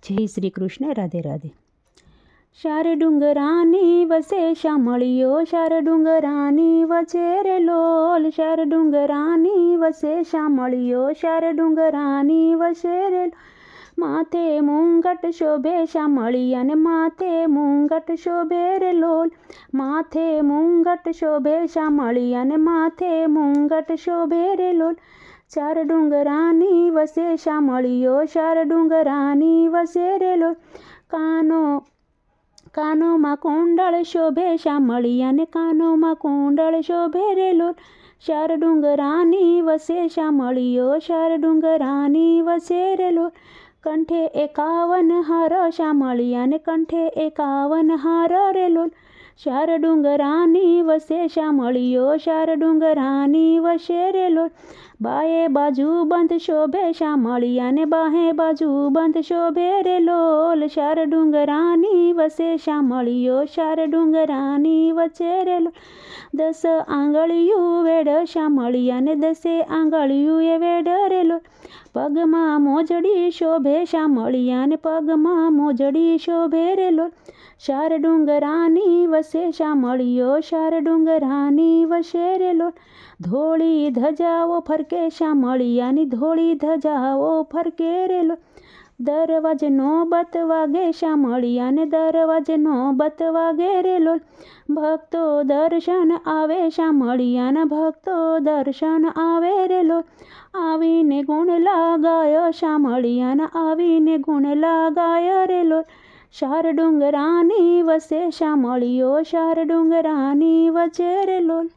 જય શ્રી કૃષ્ણ. રાધે રાધે. શાર ડુંગરાની વસે શામળિયો, શાર ડુંગરાની વચ્ચે રે લોલ. શાર ડુંગરાની વસે શામળિયો, શાર ડુંગરાની વસે રે લોલ. માથે મુંગટ શોભે શામળિયાને, માથે મુંગટ શોભે રે લોલ. માથે મુંગટ શોભે શામળિયાને, માથે મુંગટ શોભે રે લોલ. શાર ડુંગરાની વસે શામળિયો, શાર ડુંગરાની વસે રે લોલ. કાનોમાં કુંડળ શોભે શામળિયાને, કાનોમાં કુંડળ શોભે રે લોલ. શાર ડુંગરાની વસે શામળિયો, શાર ડુંગરાની વસે રે લોલ. કંઠે 51 હાર શામળિયાને, કંઠે 51 હાર રે લોલ. શાર ડુંગરાની વસે શામળિયો, શાર ડુંગરાની વસે રે લોલ. બાએ બાજુ બંધ શોભે શામળિયાને, બાહે બાજુ બંધ શોભે રે લોલ. શાર ડુંગરાની વસે શામળિયો, શાર ડુંગરાની વચ્ચે રે લોલ. 10 આંગળિયું વેડ શામળિયાને, 10 આંગળિયું એ વેડ રે લોલ. પગમાં મોજડી શોભે શામળિયાને, પગમાં મોજડી શોભે રે લોલ. શાર ડુંગરાની વસે શામળિયો, શાર ડુંગરાની વસે રે લોલ. ધોળી ધજાઓ ફરકે શામળિયાની, ધોળી ધજાઓ ફરકે રે લોલ. દરવાજનો બત વાગે શામળિયાને, દરવાજનો બત વાગે રે લોલ. ભક્તો દર્શન આવે શામળિયાના, ભક્તો દર્શન આવે રે લોલ. આવીને ગુણ લાગાય શામળિયાના, આવીને ગુણ લાગાય રે લોલ. શાર ડુંગરાની વસે શામળિયો, શાર ડુંગરાની વચ્ચે રે લોલ.